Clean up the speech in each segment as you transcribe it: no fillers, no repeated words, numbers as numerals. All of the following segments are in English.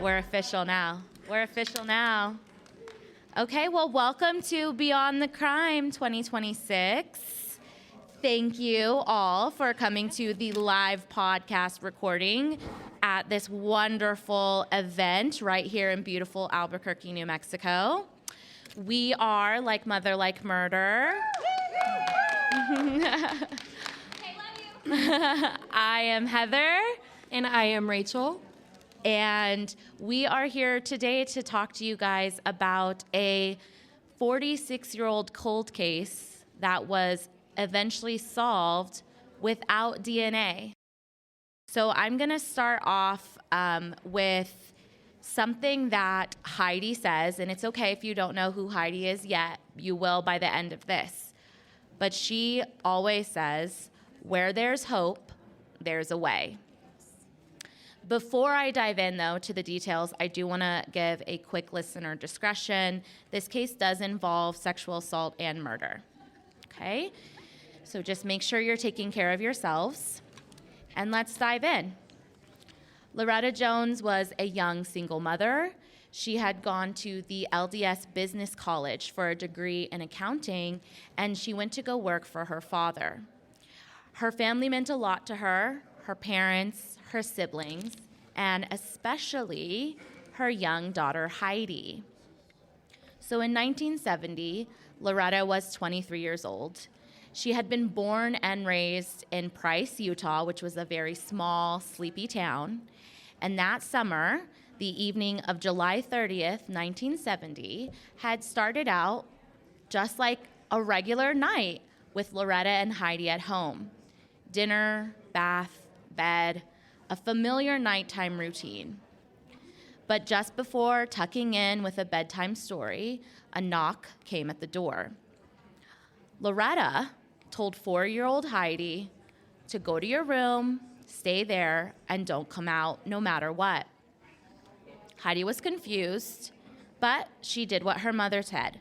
We're official now. We're official now. Okay, well, welcome to Beyond the Crime 2026. Thank you all for coming to the live podcast recording at this wonderful event right here in beautiful Albuquerque, New Mexico. We are Like Mother, Like Murder. I am Heather. And I am Rachel. And we are here today to talk to you guys about a 46-year-old cold case that was eventually solved without DNA. So I'm going to start off with something that Heidi says, and it's okay if you don't know who Heidi is yet. You will by the end of this. But she always says, where there's hope, there's a way. Before I dive in, though, to the details, I do want to give a quick listener discretion. This case does involve sexual assault and murder, okay? So just make sure you're taking care of yourselves, and let's dive in. Loretta Jones was a young single mother. She had gone to the LDS Business College for a degree in accounting, and she went to go work for her father. Her family meant a lot to her parents, her siblings, and especially her young daughter, Heidi. So in 1970, Loretta was 23 years old. She had been born and raised in Price, Utah, which was a very small, sleepy town. And that summer, the evening of July 30th, 1970, had started out just like a regular night with Loretta and Heidi at home. Dinner, bath, bed, a familiar nighttime routine. But just before tucking in with a bedtime story, a knock came at the door. Loretta told 4-year-old Heidi to go to your room, stay there, and don't come out no matter what. Heidi was confused, but she did what her mother said,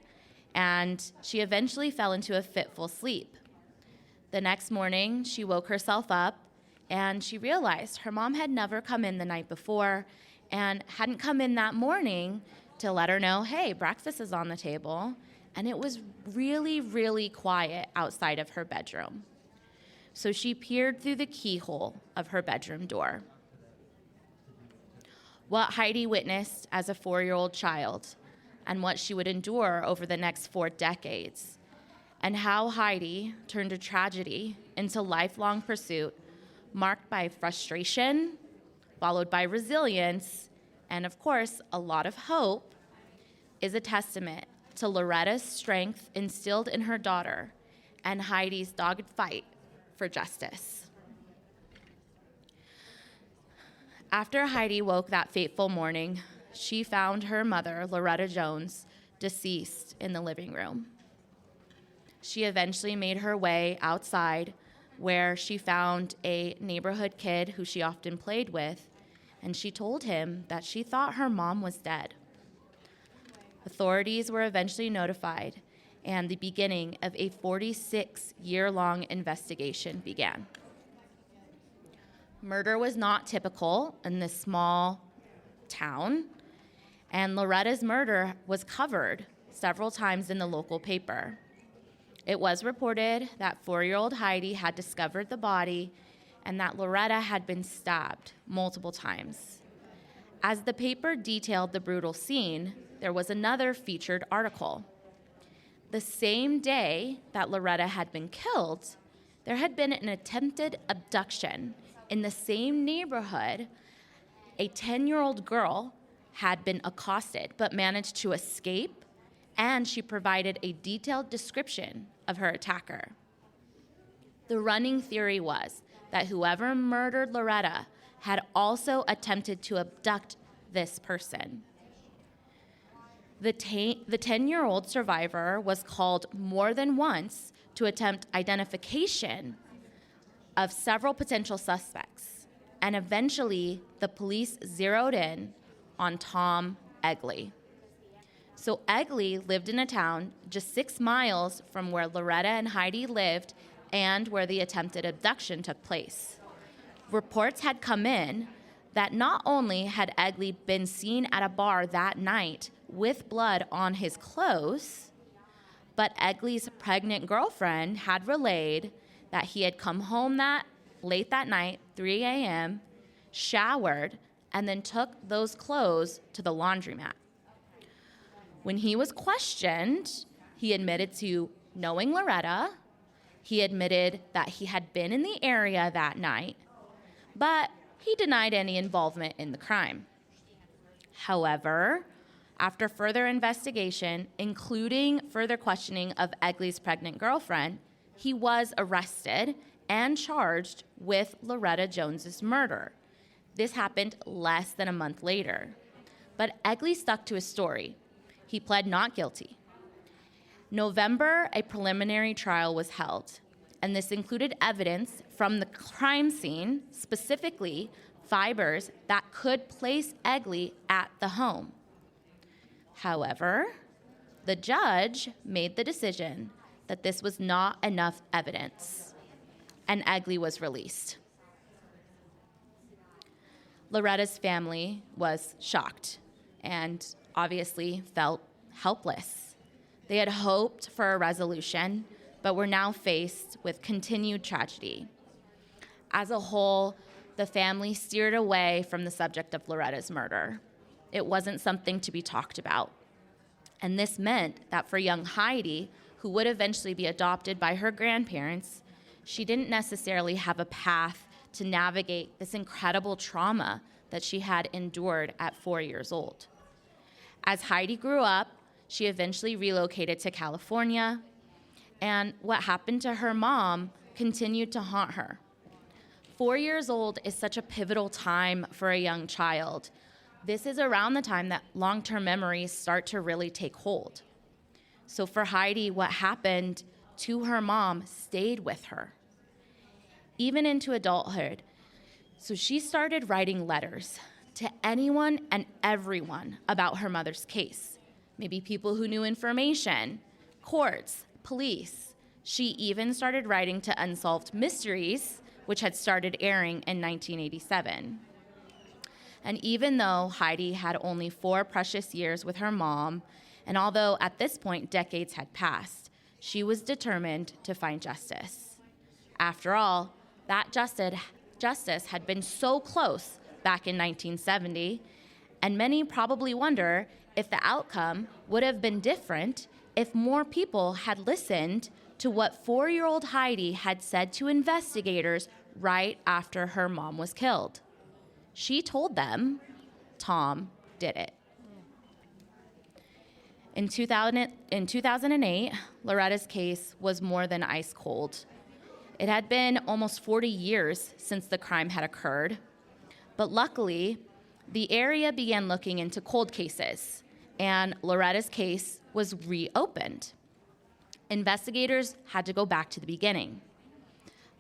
and she eventually fell into a fitful sleep. The next morning, she woke herself up, and she realized her mom had never come in the night before and hadn't come in that morning to let her know, hey, breakfast is on the table. And it was really, really quiet outside of her bedroom. So she peered through the keyhole of her bedroom door. What Heidi witnessed as a 4-year-old child and what she would endure over the next 4 decades, and how Heidi turned a tragedy into lifelong pursuit marked by frustration, followed by resilience, and of course, a lot of hope, is a testament to Loretta's strength instilled in her daughter and Heidi's dogged fight for justice. After Heidi woke that fateful morning, she found her mother, Loretta Jones, deceased in the living room. She eventually made her way outside, where she found a neighborhood kid who she often played with, and she told him that she thought her mom was dead. Authorities were eventually notified, and the beginning of a 46-year-long investigation began. Murder was not typical in this small town, and Loretta's murder was covered several times in the local paper. It was reported that 4-year-old Heidi had discovered the body and that Loretta had been stabbed multiple times. As the paper detailed the brutal scene, there was another featured article. The same day that Loretta had been killed, there had been an attempted abduction in the same neighborhood. A 10-year-old girl had been accosted but managed to escape, and she provided a detailed description of her attacker. The running theory was that whoever murdered Loretta had also attempted to abduct this person. The 10-year-old survivor was called more than once to attempt identification of several potential suspects, and eventually the police zeroed in on Tom Egley. So Egley lived in a town just 6 miles from where Loretta and Heidi lived and where the attempted abduction took place. Reports had come in that not only had Egley been seen at a bar that night with blood on his clothes, but Egley's pregnant girlfriend had relayed that he had come home late that night, 3 a.m., showered, and then took those clothes to the laundromat. When he was questioned, he admitted to knowing Loretta. He admitted that he had been in the area that night, but he denied any involvement in the crime. However, after further investigation, including further questioning of Egley's pregnant girlfriend, he was arrested and charged with Loretta Jones's murder. This happened less than a month later. But Egley stuck to his story. He pled not guilty. November, a preliminary trial was held, and this included evidence from the crime scene, specifically fibers that could place Egley at the home. However, the judge made the decision that this was not enough evidence, and Egley was released. Loretta's family was shocked and obviously felt helpless. They had hoped for a resolution, but were now faced with continued tragedy. As a whole, the family steered away from the subject of Loretta's murder. It wasn't something to be talked about. And this meant that for young Heidi, who would eventually be adopted by her grandparents, she didn't necessarily have a path to navigate this incredible trauma that she had endured at 4 years old. As Heidi grew up, she eventually relocated to California, and what happened to her mom continued to haunt her. 4 years old is such a pivotal time for a young child. This is around the time that long-term memories start to really take hold. So for Heidi, what happened to her mom stayed with her, even into adulthood. So she started writing letters to anyone and everyone about her mother's case. Maybe people who knew information, courts, police. She even started writing to Unsolved Mysteries, which had started airing in 1987. And even though Heidi had only 4 precious years with her mom, and although at this point decades had passed, she was determined to find justice. After all, that justice had been so close back in 1970, and many probably wonder if the outcome would have been different if more people had listened to what 4-year-old Heidi had said to investigators right after her mom was killed. She told them Tom did it. In 2008, Loretta's case was more than ice cold. It had been almost 40 years since the crime had occurred, but luckily, the area began looking into cold cases, and Loretta's case was reopened. Investigators had to go back to the beginning.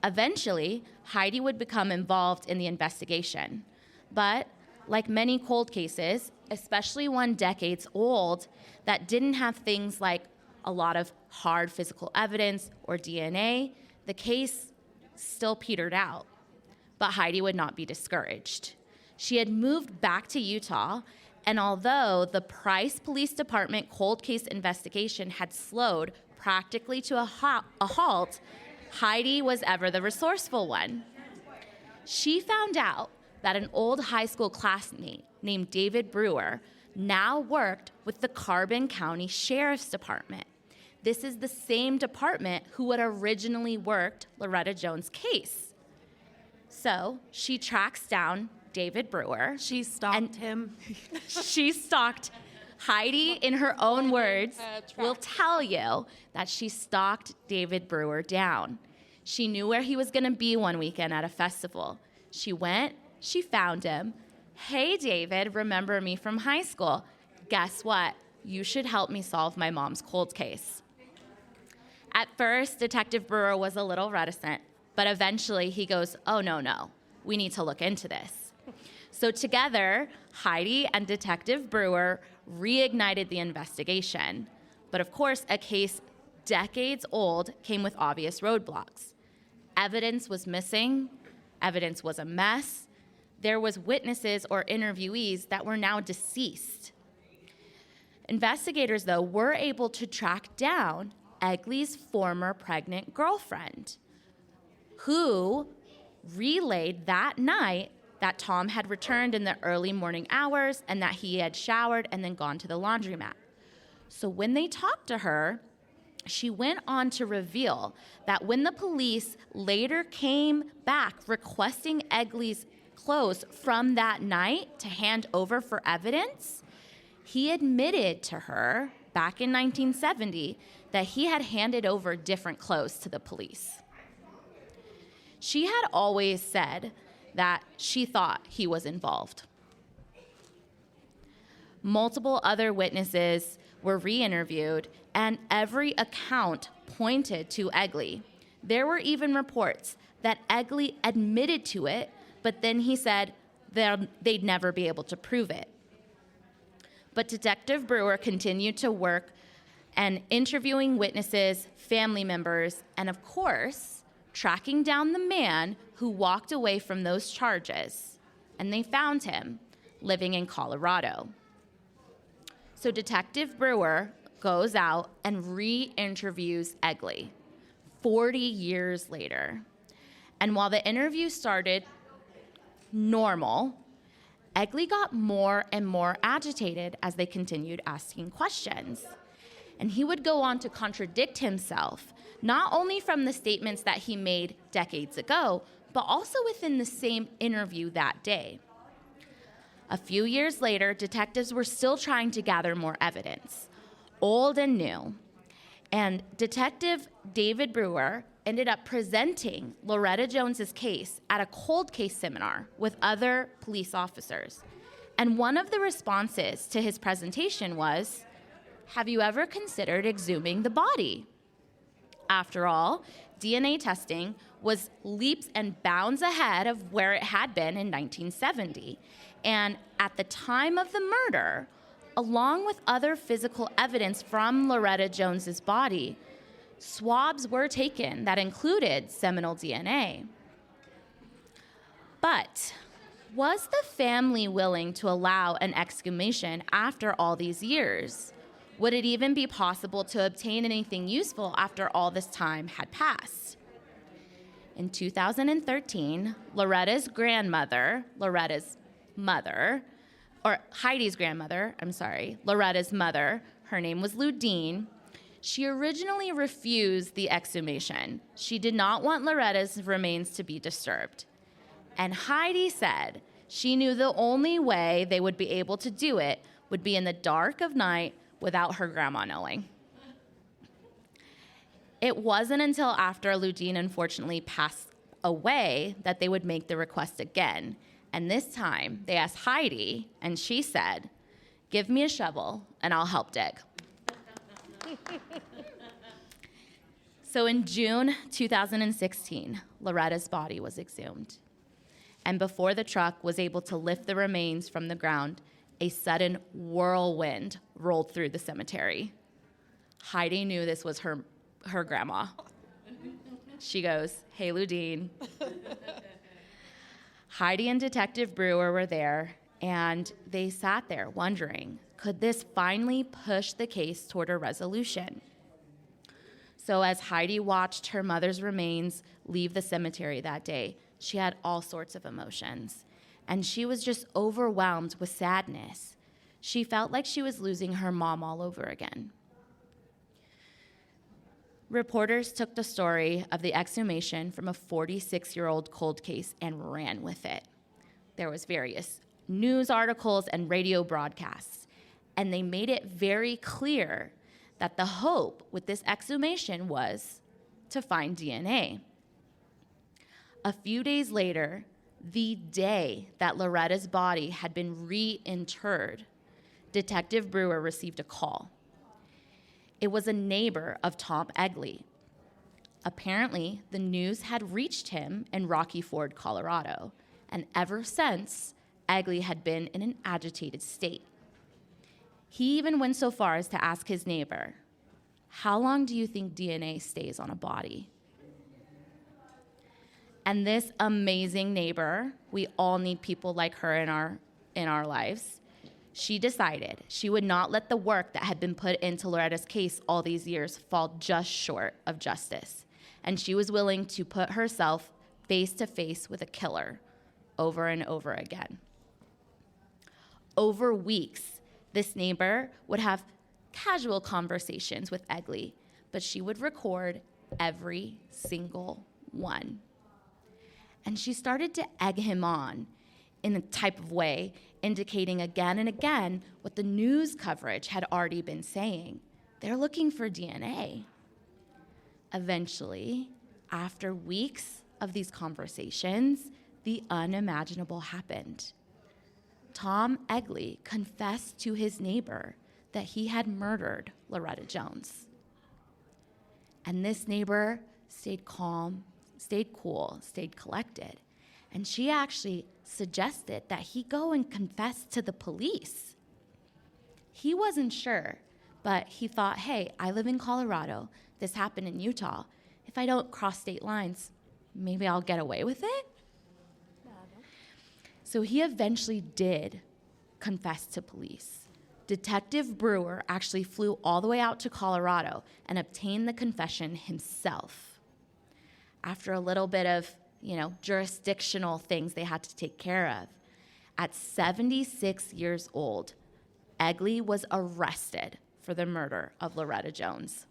Eventually, Heidi would become involved in the investigation, but like many cold cases, especially one decades old, that didn't have things like a lot of hard physical evidence or DNA, the case still petered out. But Heidi would not be discouraged. She had moved back to Utah, and although the Price Police Department cold case investigation had slowed practically to a halt, Heidi was ever the resourceful one. She found out that an old high school classmate named David Brewer now worked with the Carbon County Sheriff's Department. This is the same department who had originally worked Loretta Jones' case. So she tracks down David Brewer. She stalked him. She stalked Heidi, in her own words, will tell you that she stalked David Brewer down. She knew where he was going to be one weekend at a festival. She went, she found him. Hey, David, remember me from high school? Guess what? You should help me solve my mom's cold case. At first, Detective Brewer was a little reticent, but eventually he goes, oh, no, we need to look into this. So together, Heidi and Detective Brewer reignited the investigation. But of course, a case decades old came with obvious roadblocks. Evidence was missing. Evidence was a mess. there was witnesses or interviewees that were now deceased. Investigators, though, were able to track down Egley's former pregnant girlfriend, who relayed that night that Tom had returned in the early morning hours and that he had showered and then gone to the laundromat. So when they talked to her, she went on to reveal that when the police later came back requesting Egley's clothes from that night to hand over for evidence, he admitted to her back in 1970 that he had handed over different clothes to the police. She had always said that she thought he was involved. Multiple other witnesses were re-interviewed, and every account pointed to Egley. There were even reports that Egley admitted to it, but then he said they'd never be able to prove it. But Detective Brewer continued to work and interviewing witnesses, family members, and of course, tracking down the man who walked away from those charges. And they found him living in Colorado. So Detective Brewer goes out and re-interviews Egley 40 years later. And while the interview started normal, Egley got more and more agitated as they continued asking questions. And he would go on to contradict himself, not only from the statements that he made decades ago, but also within the same interview that day. A few years later, detectives were still trying to gather more evidence, old and new. And Detective David Brewer ended up presenting Loretta Jones's case at a cold case seminar with other police officers. And one of the responses to his presentation was, "Have you ever considered exhuming the body?" After all, DNA testing was leaps and bounds ahead of where it had been in 1970. And at the time of the murder, along with other physical evidence from Loretta Jones's body, swabs were taken that included seminal DNA. But was the family willing to allow an exhumation after all these years? Would it even be possible to obtain anything useful after all this time had passed? In 2013, Heidi's grandmother, Loretta's mother, her name was Ludine, she originally refused the exhumation. She did not want Loretta's remains to be disturbed. And Heidi said she knew the only way they would be able to do it would be in the dark of night without her grandma knowing. It wasn't until after Ludine unfortunately passed away that they would make the request again. And this time, they asked Heidi, and she said, "Give me a shovel, and I'll help dig." So in June 2016, Loretta's body was exhumed. And before the truck was able to lift the remains from the ground, a sudden whirlwind rolled through the cemetery. Heidi knew this was her grandma. She goes, "Hey, Ludine." Heidi and Detective Brewer were there, and they sat there wondering, could this finally push the case toward a resolution? So as Heidi watched her mother's remains leave the cemetery that day, she had all sorts of emotions, and she was just overwhelmed with sadness. She felt like she was losing her mom all over again. Reporters took the story of the exhumation from a 46-year-old cold case and ran with it. There was various news articles and radio broadcasts, and they made it very clear that the hope with this exhumation was to find DNA. A few days later, the day that Loretta's body had been reinterred, Detective Brewer received a call. It was a neighbor of Tom Egley. Apparently, the news had reached him in Rocky Ford, Colorado, and ever since, Egley had been in an agitated state. He even went so far as to ask his neighbor, "How long do you think DNA stays on a body?" And this amazing neighbor, we all need people like her in our lives. She decided she would not let the work that had been put into Loretta's case all these years fall just short of justice. And she was willing to put herself face to face with a killer over and over again. Over weeks, this neighbor would have casual conversations with Egley, but she would record every single one. And she started to egg him on in a type of way, indicating again and again what the news coverage had already been saying. They're looking for DNA. Eventually, after weeks of these conversations, the unimaginable happened. Tom Egley confessed to his neighbor that he had murdered Loretta Jones. And this neighbor stayed calm, stayed cool, stayed collected. And she actually suggested that he go and confess to the police. He wasn't sure, but he thought, hey, I live in Colorado. This happened in Utah. If I don't cross state lines, maybe I'll get away with it. So he eventually did confess to police. Detective Brewer actually flew all the way out to Colorado and obtained the confession himself. After a little bit of, jurisdictional things they had to take care of, at 76 years old, Egley was arrested for the murder of Loretta Jones.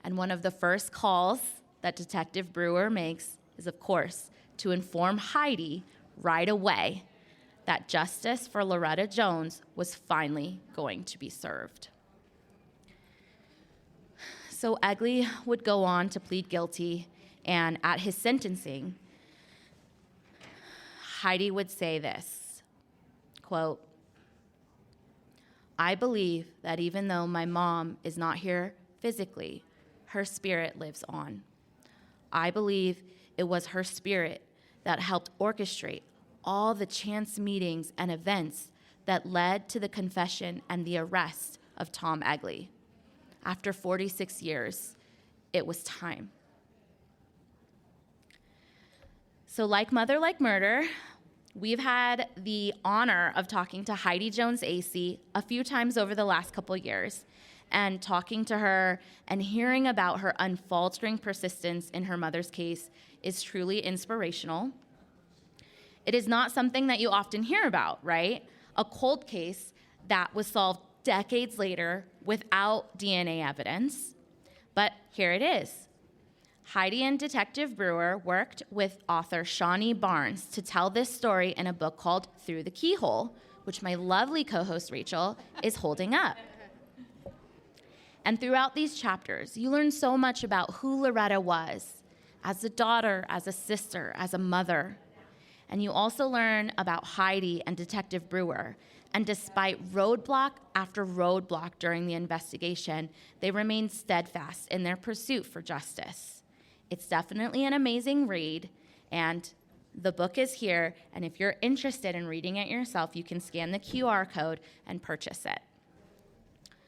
And one of the first calls that Detective Brewer makes is, of course, to inform Heidi right away that justice for Loretta Jones was finally going to be served. So Egley would go on to plead guilty, and at his sentencing, Heidi would say this, quote, I believe that even though my mom is not here physically, her spirit lives on. I believe it was her spirit that helped orchestrate all the chance meetings and events that led to the confession and the arrest of Tom Egley. After 46 years, it was time. So like Mother, like Murder, we've had the honor of talking to Heidi Jones Acey a few times over the last couple years, and talking to her and hearing about her unfaltering persistence in her mother's case is truly inspirational. It is not something that you often hear about, right? A cold case that was solved decades later without DNA evidence, but here it is. Heidi and Detective Brewer worked with author Shawnee Barnes to tell this story in a book called Through the Keyhole, which my lovely co-host Rachel is holding up. And throughout these chapters, you learn so much about who Loretta was as a daughter, as a sister, as a mother. And you also learn about Heidi and Detective Brewer. And despite roadblock after roadblock during the investigation, they remained steadfast in their pursuit for justice. It's definitely an amazing read, and the book is here. And if you're interested in reading it yourself, you can scan the QR code and purchase it.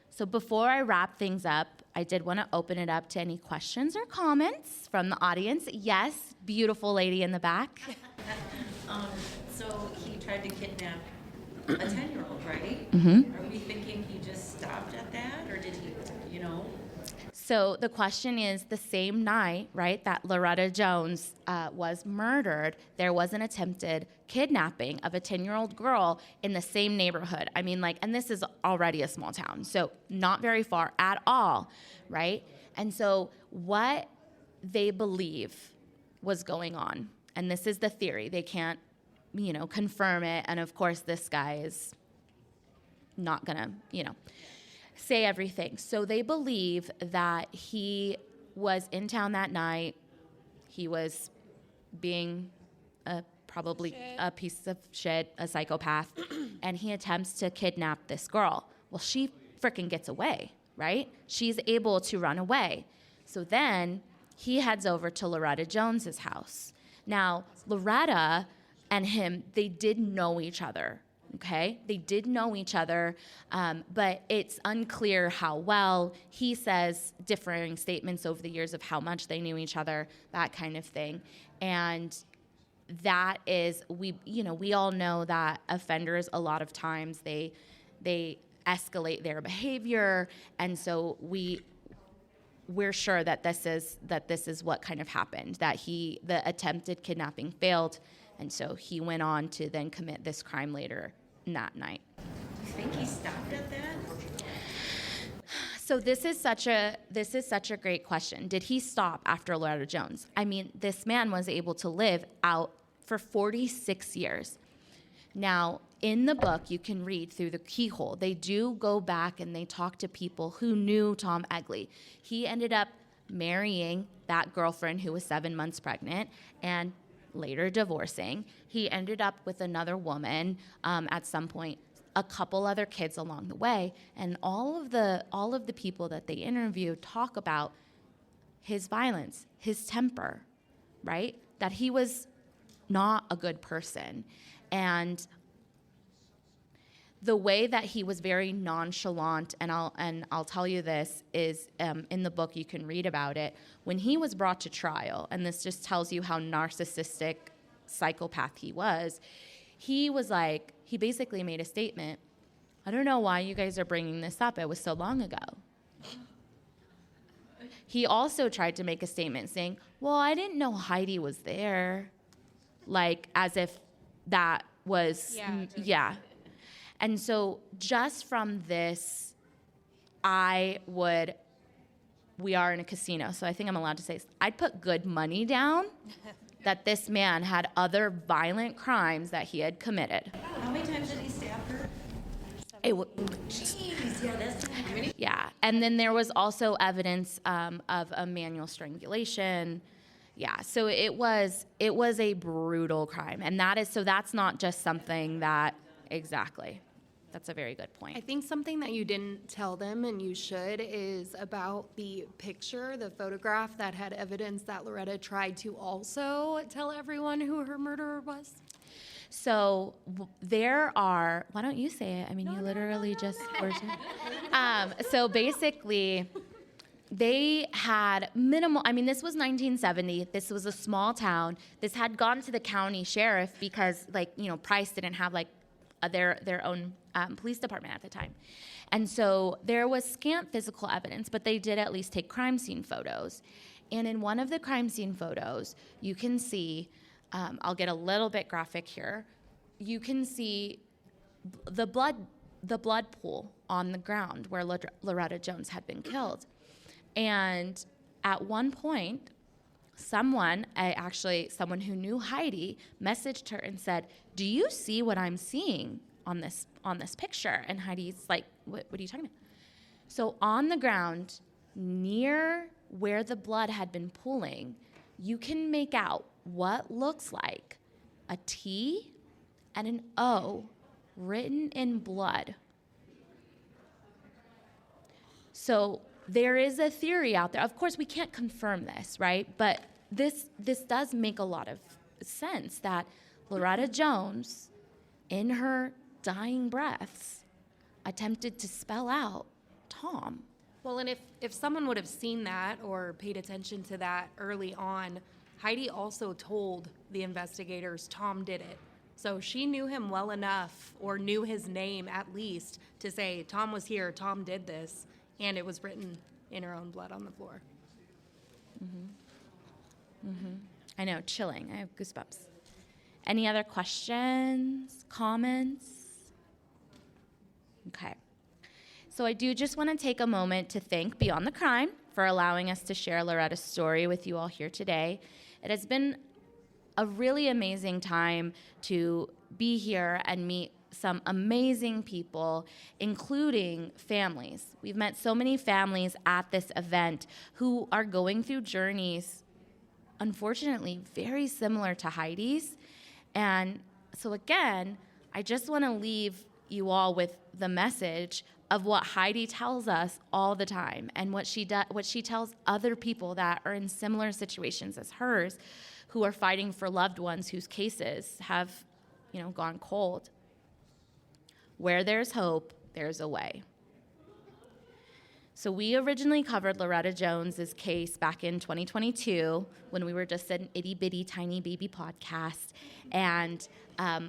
So before I wrap things up, I did want to open it up to any questions or comments from the audience. Yes, beautiful lady in the back. So he tried to kidnap a 10-year-old, right? Mm-hmm. Are we thinking he just stopped at that, or did he, So the question is, the same night, right, that Loretta Jones was murdered, there was an attempted kidnapping of a 10-year-old girl in the same neighborhood. I mean, and this is already a small town, so not very far at all, right? And so what they believe was going on, and this is the theory, they can't, confirm it, and of course this guy is not gonna, say everything. So they believe that he was in town that night. He was being probably a piece of shit, a psychopath, and he attempts to kidnap this girl. Well, she frickin' gets away, right? She's able to run away. So then he heads over to Loretta Jones's house. Now, Loretta and him, they did know each other Okay, they did know each other, but it's unclear how well. He says differing statements over the years of how much they knew each other, that kind of thing. And that is, we all know that offenders, a lot of times they escalate their behavior, and so we're sure that this is what kind of happened, that the attempted kidnapping failed, and so he went on to then commit this crime later that night. Do you think he stopped at that? So this is such a great question. Did he stop after Loretta Jones? I mean, this man was able to live out for 46 years. Now, in the book, you can read through the keyhole. They do go back and they talk to people who knew Tom Egley. He ended up marrying that girlfriend who was 7 months pregnant and later divorcing. He ended up with another woman at some point, a couple other kids along the way, and all of the people that they interviewed talk about his violence, his temper, right? That he was not a good person. And the way that he was very nonchalant, and I'll tell you this, is in the book, you can read about it. When he was brought to trial, and this just tells you how narcissistic psychopath he was like, he basically made a statement, I don't know why you guys are bringing this up. It was so long ago. He also tried to make a statement saying, well, I didn't know Heidi was there. Like, as if that was, yeah. And so just from this, we are in a casino, so I think I'm allowed to say this. I'd put good money down that this man had other violent crimes that he had committed. How many times did he stab her? Jeez, yeah, that's Yeah, and then there was also evidence of a manual strangulation. Yeah, so it was a brutal crime, and that's not just something that, exactly. That's a very good point. I think something that you didn't tell them, and you should, is about the picture, the photograph that had evidence that Loretta tried to also tell everyone who her murderer was. So there are, why don't you say it? I mean, you literally just were saying. So basically, they had minimal, I mean, this was 1970. This was a small town. This had gone to the county sheriff because, Price didn't have, their own police department at the time. And so there was scant physical evidence, but they did at least take crime scene photos. And in one of the crime scene photos, you can see, I'll get a little bit graphic here, you can see the blood pool on the ground where Loretta Jones had been killed. And at one point, someone who knew Heidi messaged her and said, do you see what I'm seeing on this picture? And Heidi's like, what are you talking about? So on the ground, near where the blood had been pooling, you can make out what looks like a T and an O written in blood. So there is a theory out there. Of course, we can't confirm this, right? But this does make a lot of sense that Loretta Jones, in her dying breaths, attempted to spell out Tom. Well, and if someone would have seen that or paid attention to that early on, Heidi also told the investigators Tom did it. So she knew him well enough, or knew his name at least, to say, Tom was here, Tom did this, and it was written in her own blood on the floor. Mm-hmm. Mm-hmm. I know, chilling. I have goosebumps. Any other questions, comments? Okay. So I do just want to take a moment to thank Beyond the Crime for allowing us to share Loretta's story with you all here today. It has been a really amazing time to be here and meet some amazing people, including families. We've met so many families at this event who are going through journeys, unfortunately, very similar to Heidi's. And so again, I just want to leave you all with the message of what Heidi tells us all the time, and what she tells other people that are in similar situations as hers, who are fighting for loved ones whose cases have, gone cold. Where there's hope, there's a way. So we originally covered Loretta Jones's case back in 2022 when we were just an itty-bitty tiny baby podcast. And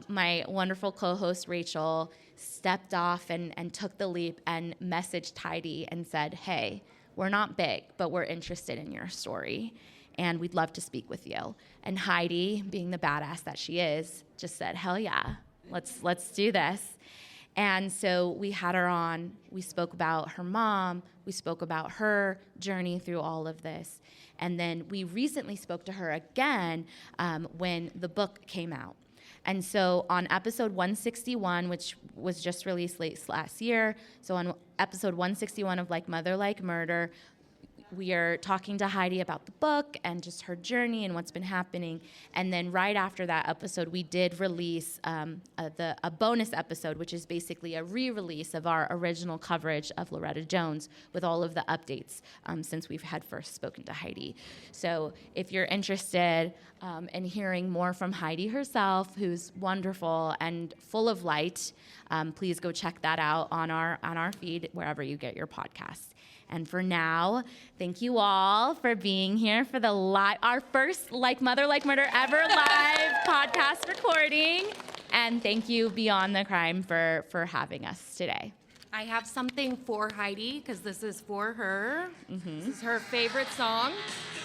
my wonderful co-host Rachel stepped off and took the leap and messaged Heidi and said, hey, we're not big, but we're interested in your story, and we'd love to speak with you. And Heidi, being the badass that she is, just said, hell yeah, let's do this. And so we had her on. We spoke about her mom. We spoke about her journey through all of this. And then we recently spoke to her again when the book came out. And so on episode 161, which was just released last year, so on episode 161 of Like Mother, Like Murder, we are talking to Heidi about the book and just her journey and what's been happening. And then right after that episode, we did release a bonus episode, which is basically a re-release of our original coverage of Loretta Jones with all of the updates since we've had first spoken to Heidi. So if you're interested in hearing more from Heidi herself, who's wonderful and full of light, please go check that out on our feed, wherever you get your podcasts. And for now, thank you all for being here for our first Like Mother, Like Murder ever live podcast recording. And thank you Beyond the Crime for having us today. I have something for Heidi, because this is for her. Mm-hmm. This is her favorite song.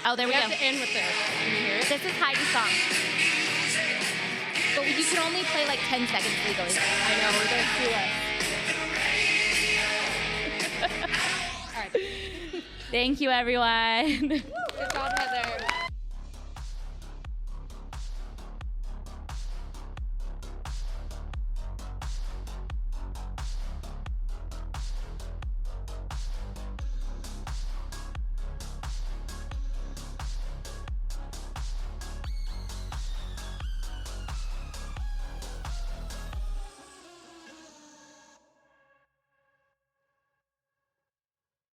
Oh, there we go. have to end with this. Can you hear it? This is Heidi's song. But you can only play like 10 seconds legally. I know, we're going to sue us. Thank you, everyone.